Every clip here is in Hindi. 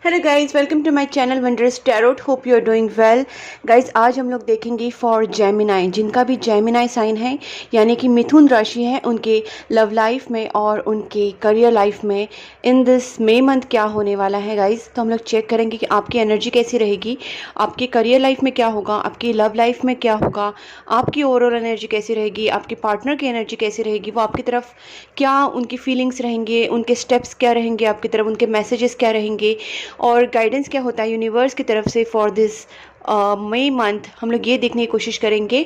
Hello guys, welcome to my channel Wondrous Tarot. Hope you are doing well. Guys, आज हम लोग देखेंगे फॉर जेमिनाई, जिनका भी जेमिनाई साइन है यानी कि मिथुन राशि है, उनके लव लाइफ में और उनके करियर लाइफ में इन दिस मे मंथ क्या होने वाला है। गाइस, तो हम लोग चेक करेंगे कि आपकी एनर्जी कैसी रहेगी, आपके करियर लाइफ में क्या होगा, आपकी लव लाइफ में क्या होगा, आपकी ओवरऑल एनर्जी कैसी रहेगी, आपके पार्टनर की एनर्जी कैसी रहेगी, वो आपकी तरफ क्या उनकी फीलिंग्स रहेंगे, उनके स्टेप्स क्या रहेंगे आपकी तरफ, उनके मैसेजेस क्या रहेंगे और गाइडेंस क्या होता है यूनिवर्स की तरफ से फॉर दिस मई मंथ। हम लोग ये देखने की कोशिश करेंगे।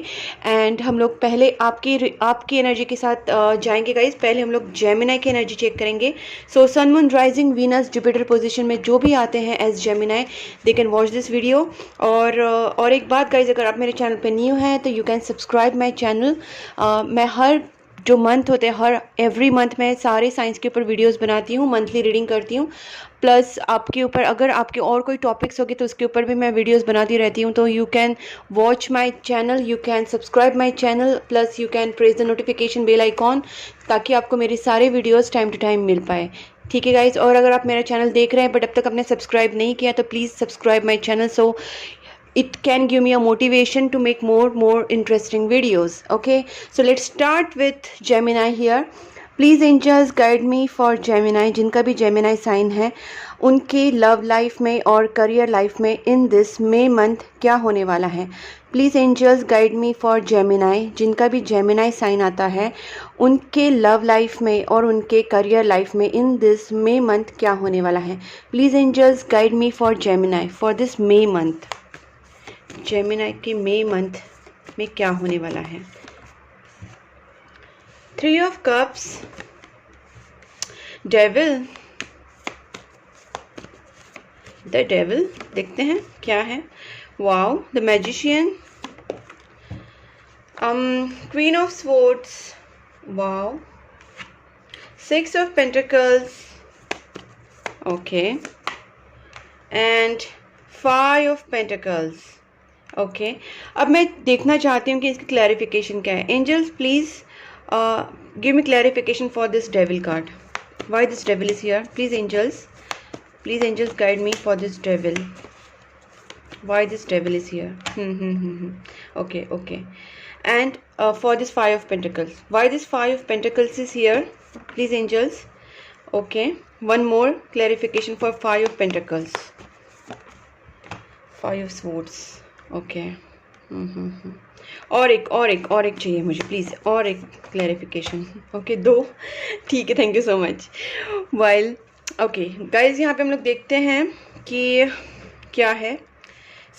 एंड हम लोग पहले आपकी एनर्जी के साथ जाएंगे गाइस। पहले हम लोग जेमिनाई की एनर्जी चेक करेंगे। So sun moon rising Venus Jupiter position में जो भी आते हैं as Gemini, they can watch this video. और एक बात गाइस, अगर आप मेरे चैनल पे न्यू हैं तो you can subscribe my channel. मैं हर जो मंथ होते हैं, हर एवरी मंथ मैं सारे साइंस के ऊपर वीडियोस बनाती हूँ, मंथली रीडिंग करती हूँ। प्लस आपके ऊपर अगर आपके और कोई टॉपिक्स होगी तो उसके ऊपर भी मैं वीडियोस बनाती रहती हूँ। तो you can watch my channel, you can subscribe my channel, plus you can press the notification bell icon, ताकि आपको मेरे सारे वीडियोस टाइम टू टाइम मिल पाए। ठीक है गाइज। और अगर आप मेरा चैनल देख रहे हैं बट अब तक आपने सब्सक्राइब नहीं किया तो please subscribe my channel, so it can give me a motivation to make more interesting videos. Okay, so let's start with Gemini here. Please angels guide me for Gemini, जिनका भी Gemini साइन है, उनके लव लाइफ में और करियर लाइफ में इन दिस मे मंथ क्या होने वाला है। Please angels guide me for Gemini, जिनका भी जेमिनाई साइन आता है, उनके लव लाइफ में और उनके करियर लाइफ में इन दिस मे मंथ क्या होने वाला है। Please angels guide me for Gemini for this May month. Gemini के मई मंथ में क्या होने वाला है। 3 of cups, devil, the devil, देखते हैं क्या है। Wow, the magician, queen of swords, wow, 6 of pentacles, okay, and 5 of pentacles. Okay, अब मैं देखना चाहती हूँ कि इसकी क्लैरिफिकेशन क्या है। Angels please give me clarification for this devil card, why this devil is here. Please angels guide me for this devil, why this devil is here. Okay, and for this 5 of pentacles, why this 5 of pentacles is here. Please angels, okay, one more clarification for 5 of pentacles, 5 of swords, okay. और एक चाहिए मुझे, प्लीज़, और एक क्लैरिफिकेशन। ओके, 2, ठीक है, thank you so much. While okay guys, यहाँ पे हम लोग देखते हैं कि क्या है।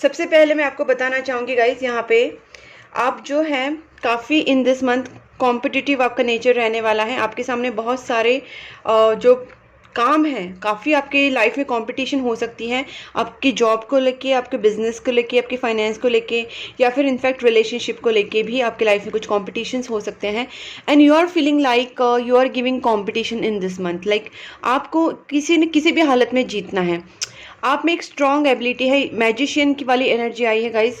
सबसे पहले मैं आपको बताना चाहूँगी गाइज, यहाँ पे आप जो हैं काफ़ी इन दिस मंथ कॉम्पिटिटिव आपका नेचर रहने वाला है। आपके सामने बहुत सारे जो काम है, काफ़ी आपके लाइफ में कंपटीशन हो सकती है, आपकी जॉब को लेके, आपके बिजनेस को लेके, आपके फाइनेंस को लेके, या फिर इनफैक्ट रिलेशनशिप को लेके भी आपके लाइफ में कुछ कॉम्पिटिशन्स हो सकते हैं। And you are feeling like you are giving competition in this month, like आपको किसी न किसी भी हालत में जीतना है। आप में एक स्ट्रॉन्ग एबिलिटी है, मैजिशियन की वाली एनर्जी आई है गाइस।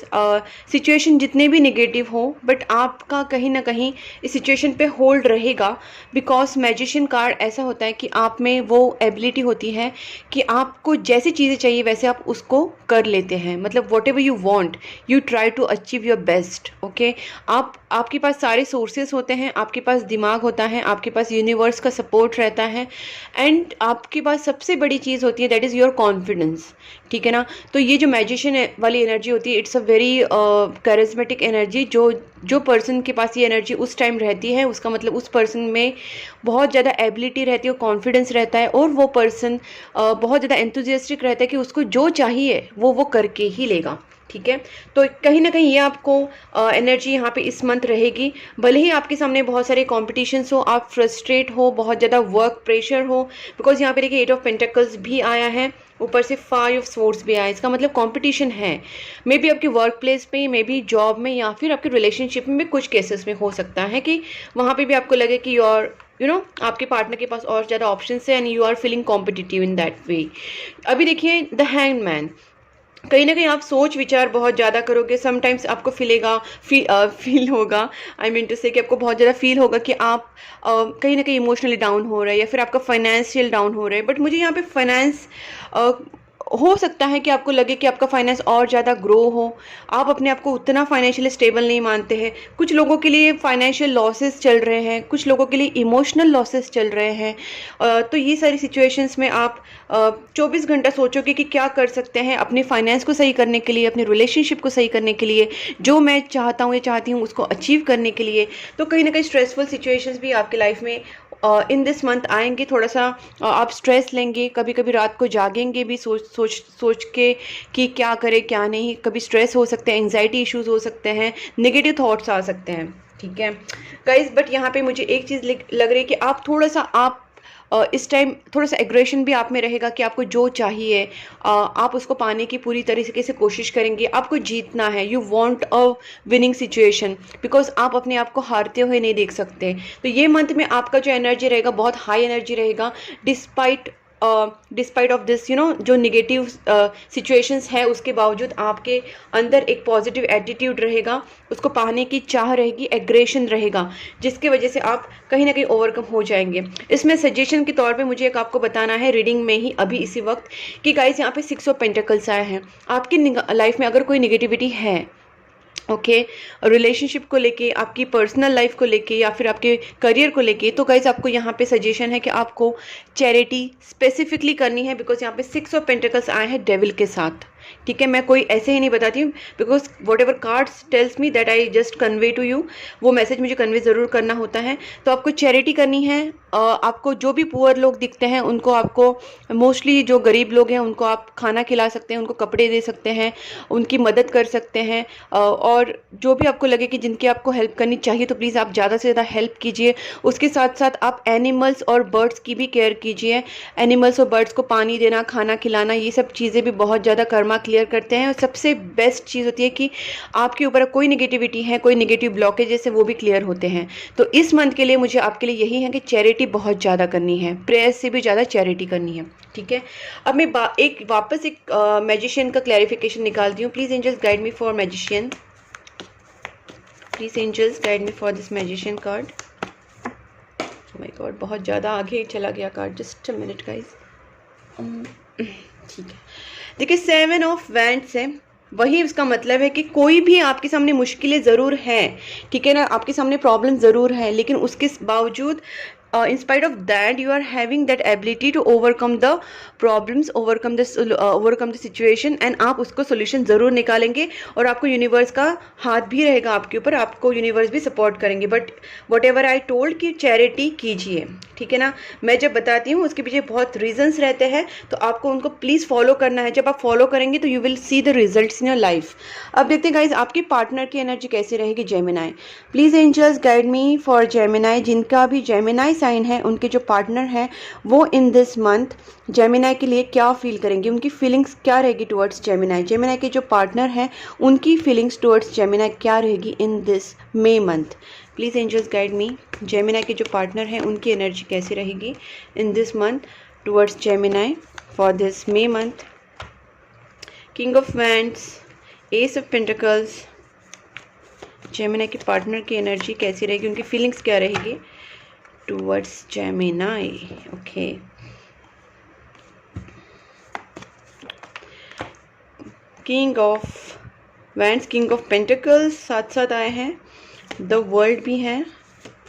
सिचुएशन जितने भी नेगेटिव हो, बट आपका कहीं ना कहीं इस सिचुएशन पे होल्ड रहेगा, बिकॉज मैजिशियन कार्ड ऐसा होता है कि आप में वो एबिलिटी होती है कि आपको जैसी चीज़ें चाहिए वैसे आप उसको कर लेते हैं। मतलब whatever you want, you try to achieve your best. Okay, आपके पास सारे सोर्सेस होते हैं, आपके पास दिमाग होता है, आपके पास यूनिवर्स का सपोर्ट रहता है, एंड आपके पास सबसे बड़ी चीज़ होती है, दैट इज़ योर कॉन्फिडेंस। ठीक है ना। तो ये जो मैजिशियन वाली एनर्जी होती है, it's a very charismatic energy. जो पर्सन के पास ये एनर्जी उस टाइम रहती है, उसका मतलब उस पर्सन में बहुत ज़्यादा एबिलिटी रहती है, कॉन्फिडेंस रहता है, और वो पर्सन बहुत ज़्यादा एंथुजियास्टिक रहता है कि उसको जो चाहिए वो करके ही लेगा। ठीक है, तो कहीं ना कहीं ये आपको एनर्जी यहाँ पे इस मंथ रहेगी। भले ही आपके सामने बहुत सारे कॉम्पिटिशन्स हो, आप फ्रस्ट्रेट हो, बहुत ज़्यादा वर्क प्रेशर हो, बिकॉज यहाँ पे देखिए 8 ऑफ पेंटिकल्स भी आया है, ऊपर से 5 ऑफ स्वॉर्ड्स भी आया है। इसका मतलब कंपटीशन है, मे बी आपके वर्क प्लेस पे, मे बी जॉब में, या फिर आपके रिलेशनशिप में भी कुछ केसेस में हो सकता है कि वहाँ पे भी आपको लगे कि आपके पार्टनर के पास और ज़्यादा ऑप्शन है and you are feeling competitive in that way. अभी देखिए द हैंगमैन, कहीं ना कहीं आप सोच विचार बहुत ज़्यादा करोगे। समटाइम्स आपको फील होगा, आई मीन टू से कि आपको बहुत ज़्यादा फील होगा कि आप कहीं ना कहीं इमोशनली डाउन हो रहे हैं, या फिर आपका फाइनेंशियल डाउन हो रहा है। बट मुझे यहाँ पे फाइनेंस हो सकता है कि आपको लगे कि आपका फाइनेंस और ज़्यादा ग्रो हो, आप अपने आप को उतना फाइनेंशियली स्टेबल नहीं मानते हैं। कुछ लोगों के लिए फाइनेंशियल लॉसेस चल रहे हैं, कुछ लोगों के लिए इमोशनल लॉसेस चल रहे हैं। तो ये सारी सिचुएशंस में आप 24 घंटा सोचोगे कि क्या कर सकते हैं अपने फाइनेंस को सही करने के लिए, अपने रिलेशनशिप को सही करने के लिए, जो मैं चाहता हूँ या चाहती हूँ उसको अचीव करने के लिए। तो कहीं ना कहीं स्ट्रेसफुल सिचुएशंस भी आपकी लाइफ में इन दिस मंथ आएंगे। थोड़ा सा आप स्ट्रेस लेंगे, कभी कभी रात को जागेंगे भी सोच सोच सोच के कि क्या करें क्या नहीं। कभी स्ट्रेस हो सकते हैं, एंजाइटी इश्यूज हो सकते हैं, नेगेटिव थॉट्स आ सकते हैं, ठीक है गाइज। बट यहाँ पे मुझे एक चीज़ लग रही है कि आप थोड़ा सा इस टाइम थोड़ा सा एग्रेशन भी आप में रहेगा कि आपको जो चाहिए आप उसको पाने की पूरी तरीके से कोशिश करेंगे। आपको जीतना है, you want a winning situation, because आप अपने आप को हारते हुए नहीं देख सकते। तो ये मंथ में आपका जो एनर्जी रहेगा बहुत हाई एनर्जी रहेगा, डिस्पाइट ऑफ दिस जो निगेटिव सिचुएशंस है उसके बावजूद आपके अंदर एक पॉजिटिव एटीट्यूड रहेगा, उसको पाने की चाह रहेगी, एग्रेशन रहेगा, जिसकी वजह से आप कहीं ना कहीं ओवरकम हो जाएंगे। इसमें सजेशन के तौर पे मुझे एक आपको बताना है रीडिंग में ही अभी इसी वक्त कि गाइस यहाँ पे 6 ऑफ पेंटिकल्स आए हैं। आपकी लाइफ में अगर कोई निगेटिविटी है, ओके, रिलेशनशिप को लेके, आपकी पर्सनल लाइफ को लेके या फिर आपके करियर को लेके, तो गाइज आपको यहाँ पे सजेशन है कि आपको चैरिटी स्पेसिफिकली करनी है, बिकॉज यहाँ पे 6 ऑफ पेंटिकल्स आए हैं डेविल के साथ, ठीक है। मैं कोई ऐसे ही नहीं बताती हूँ, because whatever cards tells me that I just convey to you, वो मैसेज मुझे कन्वे ज़रूर करना होता है। तो आपको चैरिटी करनी है, आपको जो भी पुअर लोग दिखते हैं उनको, आपको मोस्टली जो गरीब लोग हैं उनको आप खाना खिला सकते हैं, उनको कपड़े दे सकते हैं, उनकी मदद कर सकते हैं। और जो भी आपको लगे कि जिनकी आपको हेल्प करनी चाहिए तो प्लीज़ आप ज़्यादा से ज़्यादा हेल्प कीजिए। उसके साथ साथ आप एनिमल्स और बर्ड्स की भी केयर कीजिए। एनिमल्स और बर्ड्स को पानी देना, खाना खिलाना, ये सब चीज़ें भी बहुत ज़्यादा कर्मा क्लियर करते हैं। और सबसे बेस्ट चीज़ होती है कि आपके ऊपर कोई निगेटिविटी है, कोई निगेटिव ब्लॉकेजेस है, वो भी क्लियर होते हैं। तो इस मंथ के लिए मुझे आपके लिए यही है कि चैरिटी बहुत ज़्यादा करनी है, प्रेयर्स से भी ज़्यादा चैरिटी करनी है, ठीक है। अब मैं वापस एक मैजिशियन का क्लैरिफिकेशन निकालती हूँ। Please angels guide me for magician, please angels guide me for this magician card. My god, बहुत ज़्यादा आगे चला गया card, just a minute guys. ठीक है, देखिए 7 ऑफ वैंड्स है, वही इसका मतलब है कि कोई भी आपके सामने मुश्किलें ज़रूर हैं, ठीक है ना, आपके सामने प्रॉब्लम ज़रूर है, लेकिन उसके बावजूद in spite of that you are having that ability to overcome the problems, overcome the situation, and आप उसको solution ज़रूर निकालेंगे। और आपको यूनिवर्स का हाथ भी रहेगा आपके ऊपर, आपको यूनिवर्स भी सपोर्ट करेंगे। But what ever I told कि चैरिटी कीजिए, ठीक है ना। मैं जब बताती हूँ उसके पीछे बहुत रीजंस रहते हैं, तो आपको उनको प्लीज़ फॉलो करना है। जब आप फॉलो करेंगे तो you will see the results in your life. अब देखते हैं गाइज आपकी पार्टनर की एनर्जी कैसी रहेगी। Gemini, please angels guide me for Gemini, जिनका भी जेमिनाई साइन है, उनके जो पार्टनर हैं वो इन दिस मंथ जेमिनाई के लिए क्या फील करेंगे, उनकी फीलिंग्स क्या रहेगी टुवर्ड्स जेमिनाई। जेमिनाई के जो पार्टनर हैं उनकी फीलिंग्स टुवर्ड्स जेमिनाई क्या रहेगी in this May month. Please angels guide me, Gemini के जो पार्टनर हैं उनकी एनर्जी कैसी रहेगी in this month towards Gemini for this May month. King of wands, ace of pentacles, Gemini के पार्टनर की एनर्जी कैसी रहेगी, उनकी फीलिंग्स क्या रहेगी towards Gemini, okay. King of Wands, King of Pentacles साथ साथ आए हैं, The World भी है,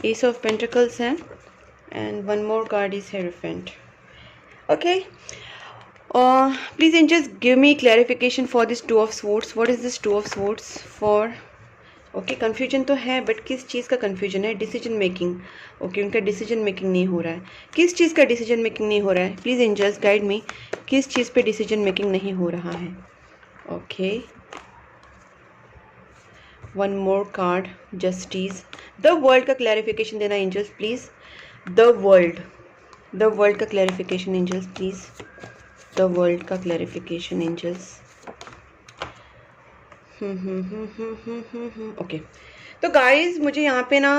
Ace of Pentacles है, and one more card is Hierophant, okay. Please angels give me clarification for this Two of Swords. What is this Two of Swords for? Okay, confusion तो है, बट किस चीज़ का कन्फ्यूजन है? डिसीजन मेकिंग, ओके, उनका डिसीजन मेकिंग नहीं हो रहा है। किस चीज़ का डिसीजन मेकिंग नहीं हो रहा है? प्लीज़ एंजल्स गाइड मी, किस चीज़ पे डिसीजन मेकिंग नहीं हो रहा है? Okay, one more card, justice, the world का क्लैरिफिकेशन देना एंजल्स प्लीज़। द वर्ल्ड का clarification angels please, the world का क्लैरिफिकेशन एंजल्स। ओके, तो गाइज मुझे यहाँ पे ना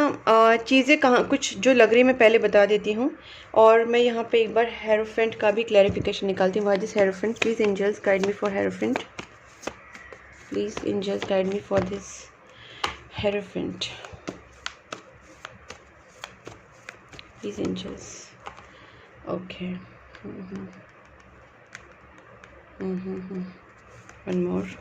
चीज़ें कहाँ कुछ जो लग रही है मैं पहले बता देती हूँ। और मैं यहाँ पे एक बार हेरोफेंट का भी क्लैरिफिकेशन निकालती हूँ। What is hierophant? Please angels guide me for hierophant, please angels guide me for this hierophant, please angels. Okay, one more.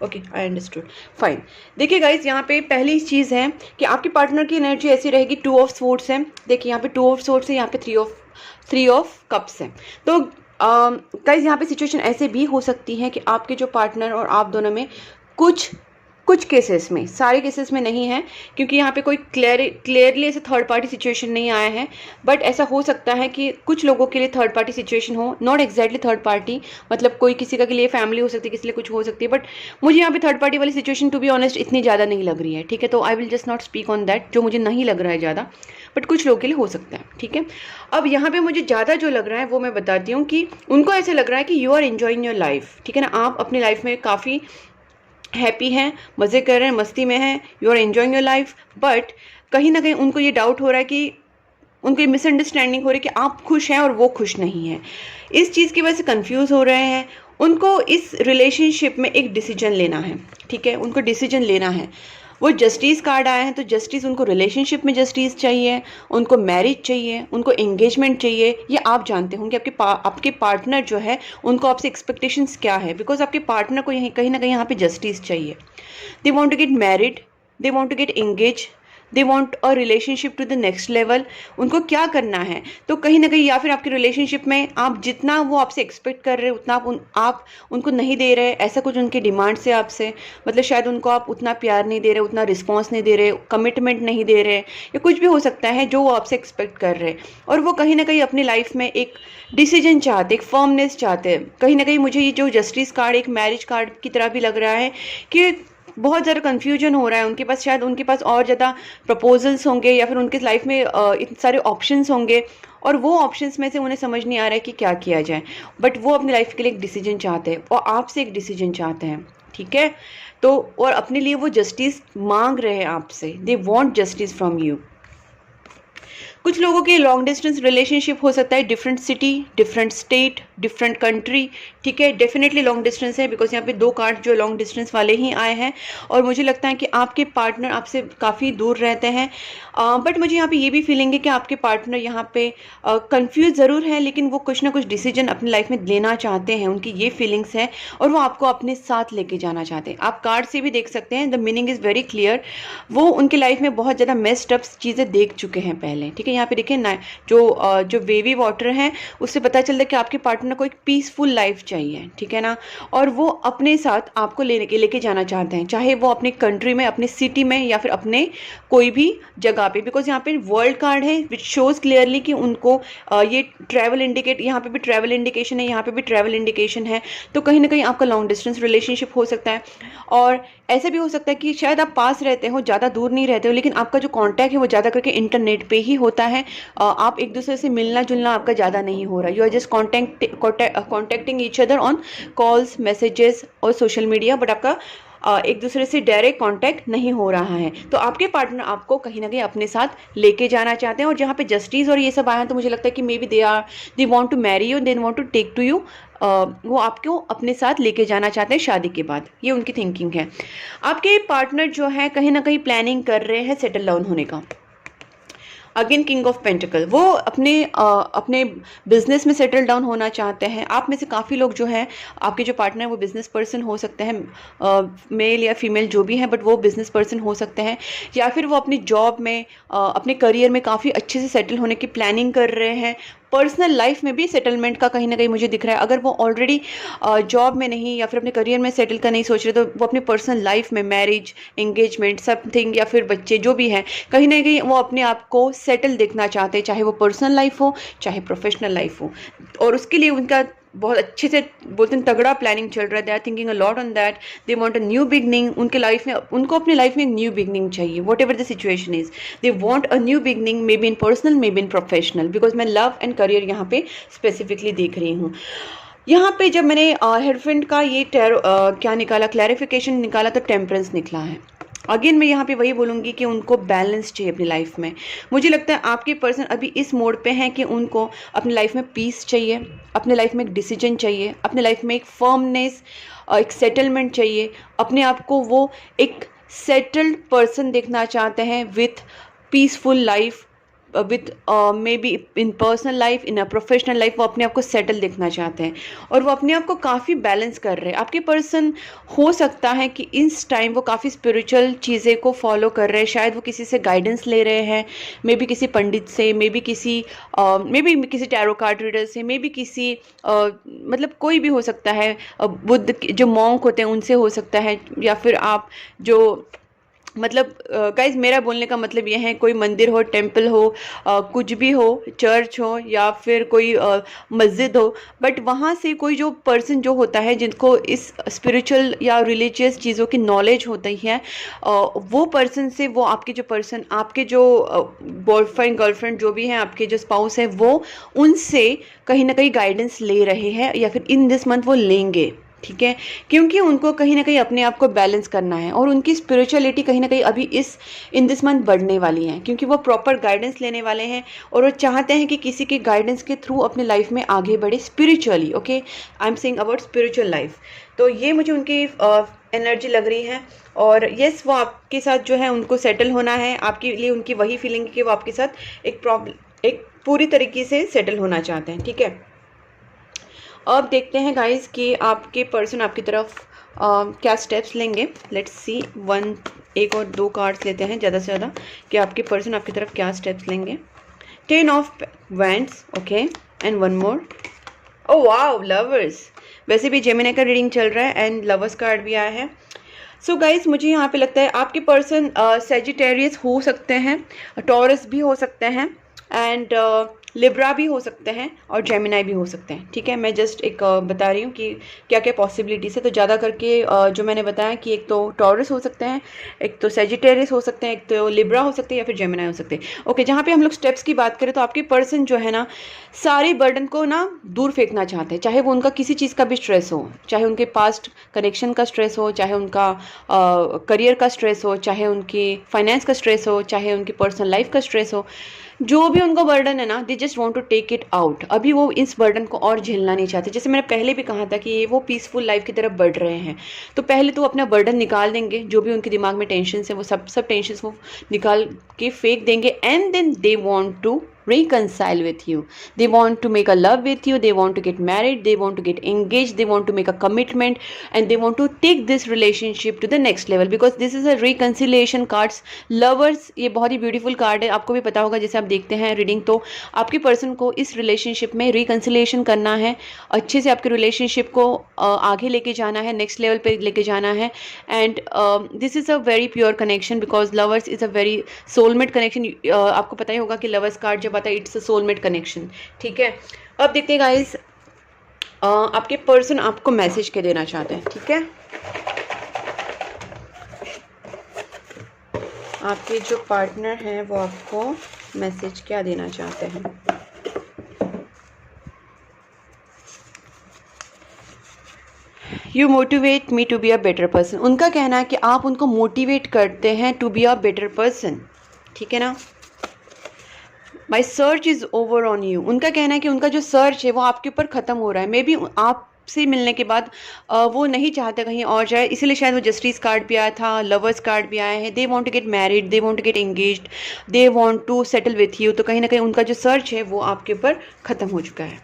Okay, I understood, fine. देखिए गाइज, यहाँ पे पहली चीज़ है कि आपके पार्टनर की एनर्जी ऐसी रहेगी, 2 ऑफ स्वॉर्ड्स है। देखिए यहाँ पे 2 ऑफ स्वॉर्ड्स है, यहाँ पे 3 ऑफ कप्स है। तो गाइज यहाँ पे सिचुएशन ऐसे भी हो सकती है कि आपके जो पार्टनर और आप दोनों में कुछ केसेस में, सारे केसेस में नहीं है, क्योंकि यहाँ पे कोई क्लियरली ऐसे थर्ड पार्टी सिचुएशन नहीं आया है, बट ऐसा हो सकता है कि कुछ लोगों के लिए थर्ड पार्टी सिचुएशन हो, नॉट एग्जैक्टली थर्ड पार्टी, मतलब कोई किसी का के लिए फैमिली हो सकती है, किसी लिए कुछ हो सकती है, बट मुझे यहाँ पे थर्ड पार्टी वाली सिचुएशन टू बी ऑनेस्ट इतनी ज़्यादा नहीं लग रही है, ठीक है। तो I will just not speak on that, जो मुझे नहीं लग रहा है ज़्यादा, बट कुछ लोगों के लिए हो सकता है, ठीक है। अब यहाँ पे मुझे ज़्यादा जो लग रहा है वो मैं बताती हूँ कि उनको ऐसे लग रहा है कि you are enjoying your life, ठीक है ना। आप अपनी लाइफ में काफ़ी हैप्पी हैं, मज़े कर रहे हैं, मस्ती में हैं, you are enjoying your life, but कहीं ना कहीं उनको ये डाउट हो रहा है कि उनको ये मिसअंडरस्टैंडिंग हो रही है कि आप खुश हैं और वो खुश नहीं है। इस चीज़ की वजह से कंफ्यूज हो रहे हैं। उनको इस रिलेशनशिप में एक डिसीजन लेना है, ठीक है, उनको डिसीजन लेना है। वो जस्टिस कार्ड आया है, तो जस्टिस, उनको रिलेशनशिप में जस्टिस चाहिए, उनको मैरिज चाहिए, उनको एंगेजमेंट चाहिए। ये आप जानते होंगे आपके पार्टनर जो है उनको आपसे एक्सपेक्टेशंस क्या है, बिकॉज आपके पार्टनर को यहीं कहीं ना कहीं यहाँ पे जस्टिस चाहिए। They want to get married, they want to get engage, they want a relationship to the next level. उनको क्या करना है, तो कहीं ना कहीं या फिर आपकी रिलेशनशिप में आप जितना वो आपसे एक्सपेक्ट कर रहे हो उतना आप उनको नहीं दे रहे, ऐसा कुछ उनकी डिमांड्स है आपसे, मतलब शायद उनको आप उतना प्यार नहीं दे रहे, उतना रिस्पॉन्स नहीं दे रहे, कमिटमेंट नहीं दे रहे, या कुछ भी हो सकता है जो वो आपसे एक्सपेक्ट कर रहे हैं। और वो कहीं ना कहीं अपनी लाइफ में एक डिसीजन चाहते, एक फर्मनेस चाहते हैं। कहीं ना कहीं मुझे ये जो जस्टिस कार्ड एक मैरिज कार्ड की तरह भी लग रहा है कि बहुत ज़्यादा कन्फ्यूजन हो रहा है उनके पास, शायद उनके पास और ज़्यादा प्रपोजल्स होंगे या फिर उनके लाइफ में इतने सारे ऑप्शंस होंगे, और वो ऑप्शंस में से उन्हें समझ नहीं आ रहा है कि क्या किया जाए, बट वो अपनी लाइफ के लिए एक डिसीजन चाहते हैं और आपसे एक डिसीजन चाहते हैं, ठीक है। तो और अपने लिए वो जस्टिस मांग रहे हैं आपसे, they want justice from you. कुछ लोगों के लॉन्ग डिस्टेंस रिलेशनशिप हो सकता है, different city, different state, different country, ठीक है। डेफिनेटली लॉन्ग डिस्टेंस है, बिकॉज यहाँ पे 2 कार्ड जो लॉन्ग डिस्टेंस वाले ही आए हैं, और मुझे लगता है कि आपके पार्टनर आपसे काफ़ी दूर रहते हैं, बट मुझे यहाँ पे ये भी फीलिंग है कि आपके पार्टनर यहाँ पे कंफ्यूज ज़रूर है, लेकिन वो कुछ ना कुछ डिसीजन अपनी लाइफ में लेना चाहते हैं, उनकी ये फीलिंग्स है, और वो आपको अपने साथ लेके जाना चाहते हैं। आप कार्ड से भी देख सकते हैं, the meaning is very clear. वो उनकी लाइफ में बहुत ज़्यादा मेस्ड अप चीज़ें देख चुके हैं पहले, ठीक है। यहाँ पे देखिए ना, जो वेवी वाटर है उससे पता चलता है कि आपके पार्टनर को एक पीसफुल लाइफ चाहिए, ठीक है ना, और वो अपने साथ आपको लेके जाना चाहते हैं, चाहे वो अपने कंट्री में, अपने सिटी में, या फिर अपने कोई भी जगह पे, बिकॉज यहाँ पे वर्ल्ड कार्ड है विच शोज क्लियरली कि उनको ये ट्रैवल इंडिकेट, यहाँ पे भी ट्रैवल इंडिकेशन है, यहाँ पे भी ट्रैवल इंडिकेशन है। तो कहीं ना कहीं आपका लॉन्ग डिस्टेंस रिलेशनशिप हो सकता है, और ऐसा भी हो सकता है कि शायद आप पास रहते हो, ज़्यादा दूर नहीं रहते हो, लेकिन आपका जो कॉन्टैक्ट है वो ज़्यादा करके इंटरनेट पे ही होता है। आप एक दूसरे से मिलना जुलना आपका ज़्यादा नहीं हो रहा, you are just contacting each other on calls, messages और सोशल मीडिया, बट आपका एक दूसरे से डायरेक्ट कांटेक्ट नहीं हो रहा है। तो आपके पार्टनर आपको कहीं ना कहीं अपने साथ लेके जाना चाहते हैं, और जहाँ पे जस्टिस और ये सब आया है, तो मुझे लगता है कि maybe they want to marry you, they want to take to you, वो आपको अपने साथ लेके जाना चाहते हैं शादी के बाद, ये उनकी थिंकिंग है। आपके पार्टनर जो है कहीं ना कहीं प्लानिंग कर रहे हैं सेटल डाउन होने का। अगेन किंग ऑफ पेंटिकल, वो अपने बिजनेस में सेटल डाउन होना चाहते हैं। आप में से काफ़ी लोग जो हैं, आपके जो पार्टनर है वो बिजनेस पर्सन हो सकते हैं, मेल या फीमेल जो भी हैं, बट वो बिजनेस पर्सन हो सकते हैं, या फिर वो अपनी जॉब में, अपने करियर में काफ़ी अच्छे से सेटल होने की प्लानिंग कर रहे हैं। पर्सनल लाइफ में भी सेटलमेंट का कहीं ना कहीं मुझे दिख रहा है। अगर वो ऑलरेडी जॉब में नहीं या फिर अपने करियर में सेटल का नहीं सोच रहे, तो वो अपनी पर्सनल लाइफ में मैरिज, एंगेजमेंट, समथिंग, या फिर बच्चे जो भी हैं, कहीं ना कहीं वो अपने आप को सेटल देखना चाहते हैं, चाहे वो पर्सनल लाइफ हो चाहे प्रोफेशनल लाइफ हो, और उसके लिए उनका बहुत अच्छे से बोलते हैं तगड़ा प्लानिंग चल रहा है। They are thinking a lot on that, they want a new beginning. उनके लाइफ में, उनको अपनी लाइफ में एक न्यू बिगनिंग चाहिए, whatever the situation is, they want a new beginning, maybe in personal, maybe in professional, because मैं लव एंड करियर यहाँ पे स्पेसिफिकली देख रही हूँ। यहाँ पे जब मैंने हेडफेंड का ये क्या निकाला, क्लैरिफिकेशन निकाला, तो टेम्परेंस निकला है। अगेन मैं यहाँ पे वही बोलूँगी कि उनको बैलेंस चाहिए अपनी लाइफ में। मुझे लगता है आपके पर्सन अभी इस मोड पे हैं कि उनको अपनी लाइफ में पीस चाहिए, अपने लाइफ में एक डिसीजन चाहिए, अपने लाइफ में एक फर्मनेस, एक सेटलमेंट चाहिए। अपने आप को वो एक सेटल्ड पर्सन देखना चाहते हैं with peaceful life, with may be in personal life, in a professional life, वो अपने आप को सेटल देखना चाहते हैं और वो अपने आप को काफ़ी बैलेंस कर रहे हैं। आपके पर्सन हो सकता है कि इस टाइम वो काफ़ी स्पिरिचुअल चीज़ें को फॉलो कर रहे हैं, शायद वो किसी से गाइडेंस ले रहे हैं, मे बी किसी पंडित से, मे बी किसी टैरो कार्ड रीडर से, मे बी किसी मतलब कोई भी हो सकता है, बुद्ध जो मॉन्क होते हैं उनसे हो सकता है, या फिर आप जो मतलब गाइज मेरा बोलने का मतलब यह है, कोई मंदिर हो, टेम्पल हो, कुछ भी हो, चर्च हो या फिर कोई मस्जिद हो, बट वहाँ से कोई जो पर्सन जो होता है जिनको इस स्पिरिचुअल या रिलीजियस चीज़ों की नॉलेज होती है, वो पर्सन से वो आपके जो बॉयफ्रेंड गर्लफ्रेंड जो भी हैं, आपके जो स्पाउस है, वो उनसे कहीं ना कहीं गाइडेंस ले रहे हैं या फिर इन दिस मंथ वो लेंगे। ठीक है, क्योंकि उनको कहीं ना कहीं अपने आप को बैलेंस करना है और उनकी स्पिरिचुअलिटी कहीं ना कहीं अभी इन दिस मंथ बढ़ने वाली है, क्योंकि वो प्रॉपर गाइडेंस लेने वाले हैं और वो चाहते हैं कि किसी के गाइडेंस के थ्रू अपने लाइफ में आगे बढ़े spiritually. Okay, I am saying about spiritual life. तो ये मुझे उनकी एनर्जी लग रही है और यस, वो आपके साथ जो है उनको सेटल होना है। आपके लिए उनकी वही फीलिंग है कि वो आपके साथ एक पूरी तरीके से सेटल होना चाहते हैं। ठीक है, अब देखते हैं गाइस कि आपके पर्सन आपकी तरफ क्या स्टेप्स लेंगे। लेट्स सी, एक और दो कार्ड्स लेते हैं ज़्यादा से ज़्यादा कि आपके पर्सन आपकी तरफ क्या स्टेप्स लेंगे। 10 of wands, okay, and one more. Oh wow, lovers. वैसे भी जेमिनी का रीडिंग चल रहा है एंड लवर्स कार्ड भी आया है। सो गाइस, मुझे यहाँ पे लगता है आपके पर्सन सेजिटेरियस हो सकते हैं, टॉरस भी हो सकते हैं एंड लिब्रा भी हो सकते हैं और जेमिनाई भी हो सकते हैं। ठीक है, मैं जस्ट एक बता रही हूँ कि क्या क्या पॉसिबिलिटीज है। तो ज़्यादा करके जो मैंने बताया कि एक तो टॉरस हो सकते हैं, एक तो सेजिटेरियस हो सकते हैं, एक तो लिब्रा हो सकते हैं या फिर जेमिनाई हो सकते हैं। ओके, जहाँ पे हम लोग स्टेप्स की बात करें तो आपके पर्सन जो है ना, सारे बर्डन को ना दूर फेंकना चाहते हैं, चाहे वो उनका किसी चीज़ का भी स्ट्रेस हो, चाहे उनके पास्ट कनेक्शन का स्ट्रेस हो, चाहे उनका करियर का स्ट्रेस हो, चाहे उनकी फाइनेंस का स्ट्रेस हो, चाहे उनकी पर्सनल लाइफ का स्ट्रेस हो, जो भी उनको बर्डन है ना, they just want to take it out. अभी वो इस बर्डन को और झेलना नहीं चाहते। जैसे मैंने पहले भी कहा था कि वो पीसफुल लाइफ की तरफ बढ़ रहे हैं, तो पहले तो अपना बर्डन निकाल देंगे, जो भी उनके दिमाग में टेंशन है वो सब टेंशन वो निकाल के फेंक देंगे and then they want to reconcile with you. They want to make a love with you, they want to get married, they want to get engaged, they want to make a commitment and they want to take this relationship to the next level because this is a reconciliation cards. Lovers ये बहुत ही ब्यूटीफुल कार्ड है, आपको भी पता होगा जैसे आप देखते हैं रीडिंग, तो आपके पर्सन को इस रिलेशनशिप में रिकन्सिलेशन करना है, अच्छे से आपके रिलेशनशिप को आगे लेके जाना है, नेक्स्ट लेवल पे लेके जाना है and this is a very pure connection because lovers is a very soulmate connection. आपको पता ही होगा कि लवर्स कार्ड जब आता है इट्स अ सोलमेट कनेक्शन। ठीक है, अब देखते हैं गाइस आपके पर्सन आपको मैसेज क्या देना चाहते हैं। ठीक है, आपके जो पार्टनर हैं वो आपको मैसेज क्या देना चाहते हैं। You motivate me to be a better person. उनका कहना है कि आप उनको मोटिवेट करते हैं to be a better person. ठीक है ना, my search is over on you. उनका कहना है कि उनका जो सर्च है वो आपके ऊपर ख़त्म हो रहा है। मे बी आपसे मिलने के बाद वो नहीं चाहते कहीं और जाए, इसीलिए शायद वो जस्टिस कार्ड भी आया था, लवर्स कार्ड भी आया है। They want to get married, they want to get engaged, they want to settle with you. तो कहीं ना कहीं उनका जो सर्च है वो आपके ऊपर ख़त्म हो चुका है।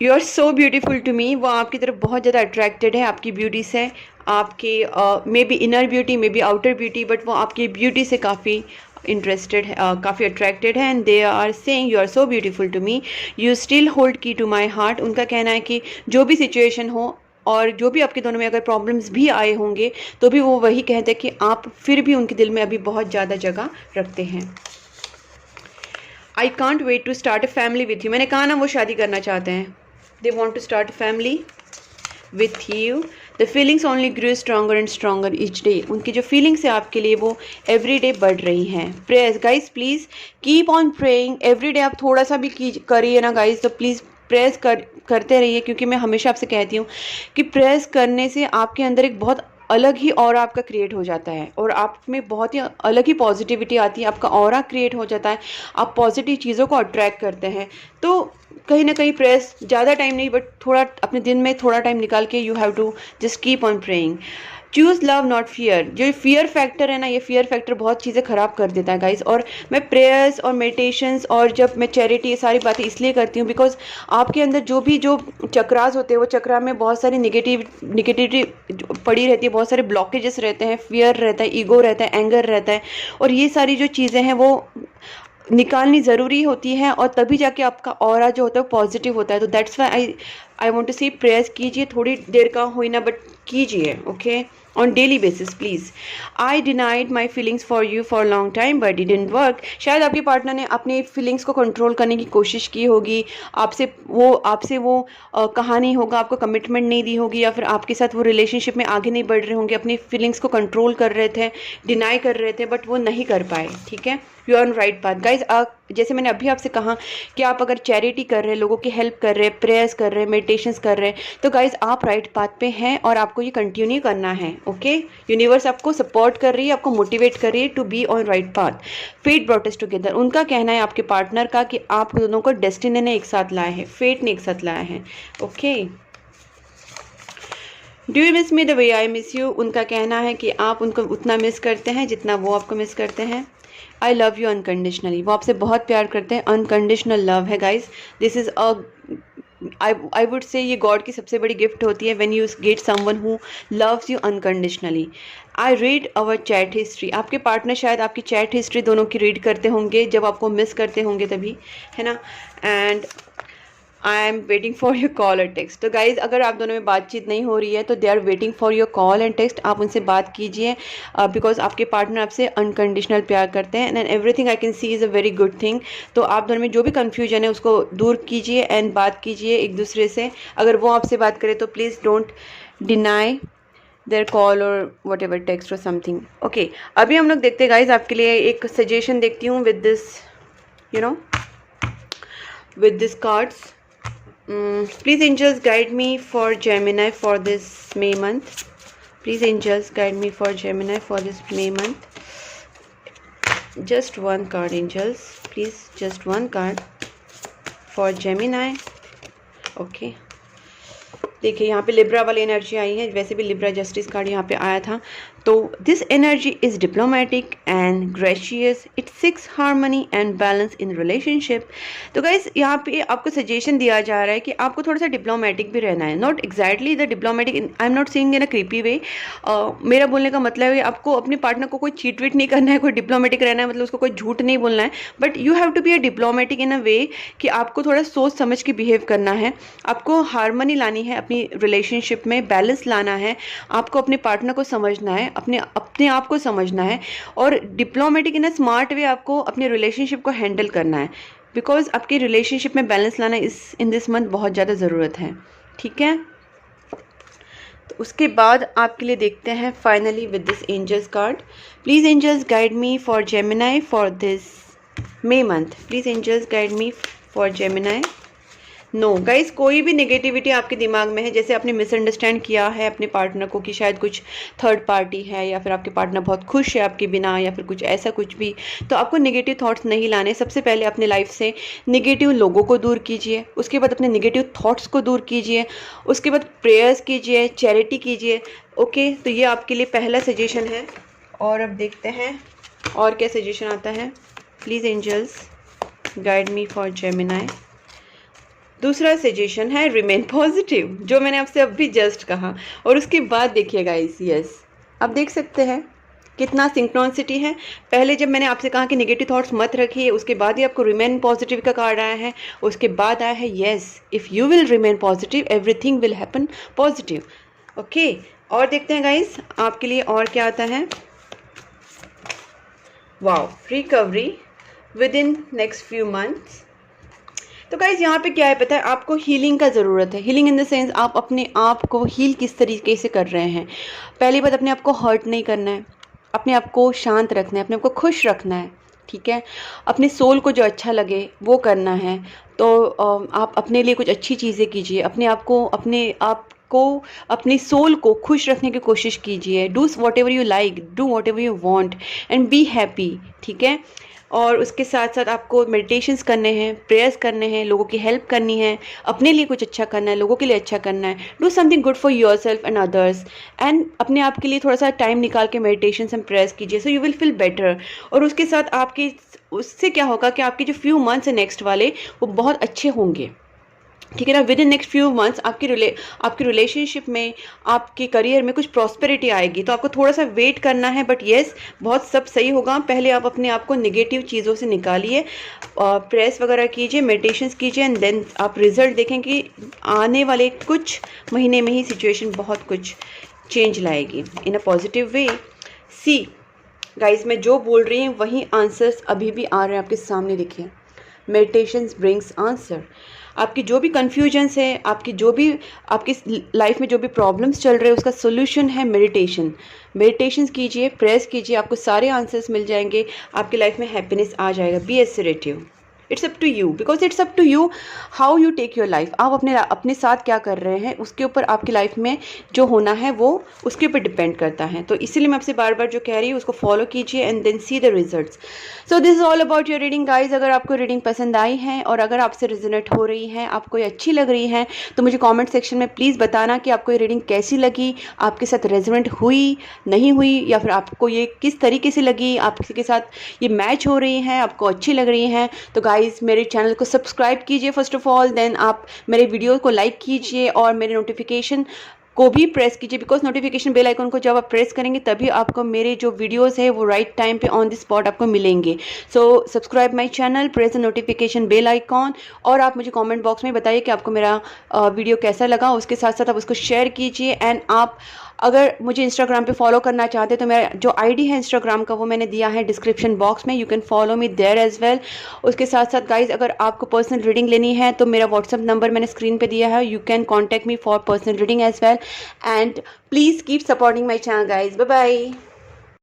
You are so beautiful to me. वो आपकी तरफ बहुत ज़्यादा अट्रैक्टेड है आपकी ब्यूटी से, आपके may be inner beauty, may be outer beauty, but वो आपकी ब्यूटी से काफ़ी इंटरेस्टेड है, काफ़ी अट्रैक्टेड है and they are saying you are so beautiful to me, you still hold key to my heart. उनका कहना है कि जो भी सिचुएशन हो और जो भी आपके दोनों में अगर प्रॉब्लम्स भी आए होंगे तो भी वो वही कहते हैं कि आप फिर भी उनके दिल में अभी बहुत ज़्यादा जगह रखते हैं। I can't wait to start a family with you. मैंने कहा ना वो शादी करना चाहते हैं। They want to start a family with you. The feelings only grew stronger and stronger each day. उनकी जो फीलिंग्स है आपके लिए वो एवरी डे बढ़ रही हैं। Prayers guys, please keep on praying every day. आप थोड़ा सा भी करिए ना गाइज, तो प्लीज़ प्रेयर्स करते रहिए, क्योंकि मैं हमेशा आपसे कहती हूँ कि प्रेयर्स करने से आपके अंदर एक बहुत अलग ही ऑरा आपका क्रिएट हो जाता है और आप में बहुत ही अलग ही पॉजिटिविटी आती है, आपका ऑरा क्रिएट हो जाता है, आप पॉजिटिव चीज़ों को अट्रैक्ट करते हैं। तो कहीं ना कहीं प्रेस ज़्यादा टाइम नहीं, बट थोड़ा अपने दिन में थोड़ा टाइम निकाल के you have to just keep on praying. Choose love not fear. जो फियर फैक्टर है ना, ये फियर फैक्टर बहुत चीज़ें ख़राब कर देता है गाइज। और मैं प्रेयर्स और मेडिटेशंस और जब मैं चैरिटी, ये सारी बातें इसलिए करती हूँ बिकॉज आपके अंदर जो चक्रास होते हैं, वो चक्रा में बहुत सारी निगेटिविटी पड़ी रहती है, बहुत सारे ब्लॉकेजेस रहते हैं, फियर रहता है, ईगो रहता है, एंगर रहता है, और ये सारी जो चीज़ें हैं वो निकालनी ज़रूरी होती है, और तभी जाके आपका ऑरा जो होता है वो पॉजिटिव होता है। तो that's why I want to see prayers कीजिए, थोड़ी देर का हो ना बट कीजिए, okay, on daily basis please. I denied my feelings for you for long time but it didn't work. शायद आपके पार्टनर ने अपनी फीलिंग्स को कंट्रोल करने की कोशिश की होगी, आपसे वो कहा नहीं होगा, आपको कमिटमेंट नहीं दी होगी, या फिर आपके साथ वो रिलेशनशिप में आगे नहीं बढ़ रहे होंगे, अपनी फीलिंग्स को कंट्रोल कर रहे थे, डिनाई कर रहे थे, बट वो नहीं कर पाए, ठीक है। You are on right path guys. जैसे मैंने अभी आपसे कहा कि आप अगर चैरिटी कर रहे हैं, लोगों की हेल्प कर रहे हैं, प्रेयर्स कर रहे हैं, मेडिटेशंस कर रहे हैं, तो गाइज आप राइट पाथ पे हैं और आपको ये कंटिन्यू करना है, ओके। यूनिवर्स आपको सपोर्ट कर रही है, आपको मोटिवेट कर रही है to be on right path. Fate brought us together, उनका कहना है आपके पार्टनर का कि आप दोनों को डेस्टिनी ने एक साथ लाया है, फेट ने एक साथ लाया है, okay. Do you miss me the way I miss you, उनका कहना है कि आप उनको उतना मिस करते हैं जितना वो आपको मिस करते हैं। आई लव यू अनकंडीशनली, वो आपसे बहुत प्यार करते हैं, अनकंडीशनल लव है guys. This is a I would say ये गॉड की सबसे बड़ी गिफ्ट होती है when you get someone who loves you unconditionally. I read our chat history, आपके पार्टनर शायद आपकी चैट हिस्ट्री दोनों की रीड करते होंगे जब आपको मिस करते होंगे तभी, है ना। And I am waiting for your call और टेक्स्ट। तो गाइज अगर आप दोनों में बातचीत नहीं हो रही है तो they are waiting for your call and text, आप उनसे बात कीजिए बिकॉज आपके पार्टनर आपसे अनकंडीशनल प्यार करते हैं and everything I can see is a very good thing. तो आप दोनों में जो भी कन्फ्यूजन है उसको दूर कीजिए एंड बात कीजिए एक दूसरे से। अगर वो आपसे बात करें तो please don't deny their call और वट एवर टेक्स्ट और समथिंग, ओके। अभी हम लोग देखते हैं गाइज, आपके लिए एक सजेशन देखती हूँ with this you know with these cards. Please angels guide me for Gemini for this May month. Please angels guide me for Gemini for this May month. Just one card angels, please, just one card for Gemini, okay। देखिए यहाँ पे लिब्रा वाली एनर्जी आई है, वैसे भी लिब्रा जस्टिस कार्ड यहाँ पे आया था। तो this energy is diplomatic and gracious, it seeks harmony and balance in relationship. तो गाइस यहाँ पे आपको सजेशन दिया जा रहा है कि आपको थोड़ा सा डिप्लोमेटिक भी रहना है, not exactly the diplomatic, I am not saying in a creepy way. मेरा बोलने का मतलब है आपको अपने पार्टनर को कोई चीट वीट नहीं करना है, कोई डिप्लोमेटिक रहना है, मतलब उसको कोई झूठ नहीं बोलना है, but you have to be a diplomatic in a way कि आपको थोड़ा सोच समझ के बिहेव करना है, आपको हार्मनी लानी है अपनी रिलेशनशिप में, बैलेंस लाना है, आपको अपने पार्टनर को समझना है, अपने आप को समझना है, और diplomatic in a smart way आपको अपने रिलेशनशिप को हैंडल करना है, बिकॉज आपकी रिलेशनशिप में बैलेंस लाना इन दिस मंथ बहुत ज़्यादा ज़रूरत है, ठीक है। तो उसके बाद आपके लिए देखते हैं finally with this angels card. Please angels guide me for Gemini for this May month, please angels guide me for Gemini. No guys, कोई भी नेगेटिविटी आपके दिमाग में है, जैसे आपने मिसअंडरस्टैंड किया है अपने पार्टनर को कि शायद कुछ थर्ड पार्टी है, या फिर आपके पार्टनर बहुत खुश है आपके बिना, या फिर कुछ ऐसा कुछ भी, तो आपको नेगेटिव थॉट्स नहीं लाने। सबसे पहले अपने लाइफ से नेगेटिव लोगों को दूर कीजिए, उसके बाद अपने नेगेटिव थॉट्स को दूर कीजिए, उसके बाद प्रेयर्स कीजिए, चैरिटी कीजिए, ओके। तो ये आपके लिए पहला सजेशन है। और अब देखते हैं और क्या सजेशन आता है। Please angels guide me for Gemini. दूसरा सजेशन है रिमेन पॉजिटिव, जो मैंने आपसे अभी जस्ट कहा। और उसके बाद देखिए गाइस, यस, आप देख सकते हैं कितना सिंक्रोनिसिटी है। पहले जब मैंने आपसे कहा कि नेगेटिव थॉट्स मत रखिए, उसके बाद ही आपको रिमेन पॉजिटिव का कार्ड आया है, उसके बाद आया है yes, if you will remain positive everything will happen positive, okay. और देखते हैं गाइस आपके लिए और क्या आता है। Wow, recovery with in next few months. तो गाइज यहाँ पे क्या है पता है, आपको हीलिंग का ज़रूरत है। हीलिंग इन द सेंस आप अपने आप को हील किस तरीके से कर रहे हैं। पहली बात, अपने आप को हर्ट नहीं करना है, अपने आप को शांत रखना है, अपने आप को खुश रखना है, ठीक है। अपने सोल को जो अच्छा लगे वो करना है। तो आप अपने लिए कुछ अच्छी चीज़ें कीजिए, अपने आप को अपनी सोल को खुश रखने की कोशिश कीजिए। Do what ever you like, do what ever you want and be happy, ठीक है। और उसके साथ साथ आपको मेडिटेशंस करने हैं, प्रेयर्स करने हैं, लोगों की हेल्प करनी है, अपने लिए कुछ अच्छा करना है, लोगों के लिए अच्छा करना है। Do something good for your self and others, and अपने आप के लिए थोड़ा सा टाइम निकाल के मेडिटेशंस एंड प्रेयर्स कीजिए, so you will feel better. और उसके साथ आपकी उससे क्या होगा कि आपके जो फ्यू मंथ्स है नेक्स्ट वाले, वो बहुत अच्छे होंगे, ठीक है ना। With in next few months आपकी रिलेशनशिप में, आपके करियर में कुछ प्रॉस्पेरिटी आएगी। तो आपको थोड़ा सा वेट करना है, बट येस बहुत सब सही होगा। पहले आप अपने आप को नेगेटिव चीज़ों से निकालिए, प्रेस वगैरह कीजिए, मेडिटेशंस कीजिए, एंड देन आप रिजल्ट देखें कि आने वाले कुछ महीने में ही सिचुएशन बहुत कुछ चेंज लाएगी इन a positive way. See guys, मैं जो बोल रही हूँ वही आंसर्स अभी भी आ रहे हैं आपके सामने, देखिए। Meditations brings answer. आपकी जो भी कन्फ्यूजन्स है, आपकी जो भी आपकी लाइफ में जो भी प्रॉब्लम्स चल रहे हैं, उसका सोल्यूशन है मेडिटेशन। मेडिटेशंस कीजिए, प्रेयर्स कीजिए, आपको सारे आंसर्स मिल जाएंगे, आपकी लाइफ में हैप्पीनेस आ जाएगा। Be assertive, it's up to you, because it's up to you how you take your life. आप अपने साथ क्या कर रहे हैं, उसके ऊपर आपकी लाइफ में जो होना है वो उसके ऊपर डिपेंड करता है। तो इसीलिए मैं आपसे बार बार जो कह रही हूँ उसको फॉलो कीजिए and then see the results. So this is all about your reading guys. अगर आपको रीडिंग पसंद आई है और अगर आपसे रिजोनेट हो रही है, आपको ये अच्छी लग रही है, तो मुझे कॉमेंट सेक्शन में प्लीज़ बताना कि आपको ये रीडिंग कैसी लगी, आपके साथ रेजोनेट हुई, नहीं हुई, या फिर आपको ये किस तरीके से लगी, आपके के साथ ये मैच हो रही है, आपको अच्छी लग रही है। तो गाइज मेरे चैनल को सब्सक्राइब कीजिए फर्स्ट ऑफ ऑल, देन आप मेरे वीडियो को लाइक कीजिए और मेरे नोटिफिकेशन को भी प्रेस कीजिए, बिकॉज नोटिफिकेशन बेल आइकन को जब आप प्रेस करेंगे तभी आपको मेरे जो वीडियोस है वो राइट टाइम पे ऑन द स्पॉट आपको मिलेंगे। So subscribe my channel, press the notification bell icon, और आप मुझे कमेंट बॉक्स में बताइए कि आपको मेरा वीडियो कैसा लगा। उसके साथ साथ आप उसको शेयर कीजिए, एंड आप अगर मुझे इंस्टाग्राम पे फॉलो करना चाहते हैं तो मेरा जो आईडी है इंस्टाग्राम का वो मैंने दिया है डिस्क्रिप्शन बॉक्स में, you can follow me there as well. उसके साथ साथ गाइज अगर आपको पर्सनल रीडिंग लेनी है तो मेरा व्हाट्सअप नंबर मैंने स्क्रीन पे दिया है, you can contact me for personal reading as well, and please keep supporting my channel guys. Bye bye.